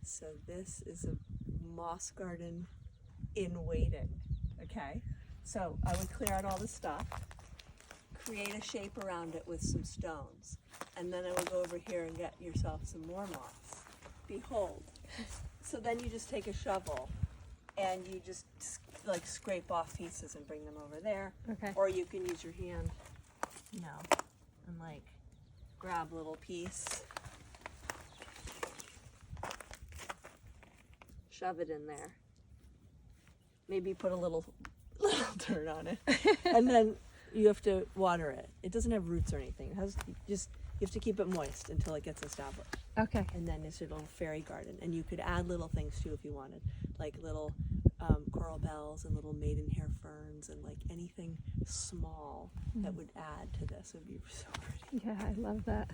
So this is a moss garden in waiting, okay? So I would clear out all the stuff, create a shape around it with some stones, and then I would go over here and get yourself some more moss. Behold. So then you just take a shovel and you just like scrape off pieces and bring them over there. Okay. Or you can use your hand, you know, and like grab a little piece, shove it in there. Maybe put a little dirt on it. And then you have to water it. It doesn't have roots or anything. It has just, you have to keep it moist until it gets established. Okay. And then it's a little fairy garden. And you could add little things too if you wanted, like little coral bells and little maidenhair ferns and like anything small that would add to this. It would be so pretty. Yeah, I love that.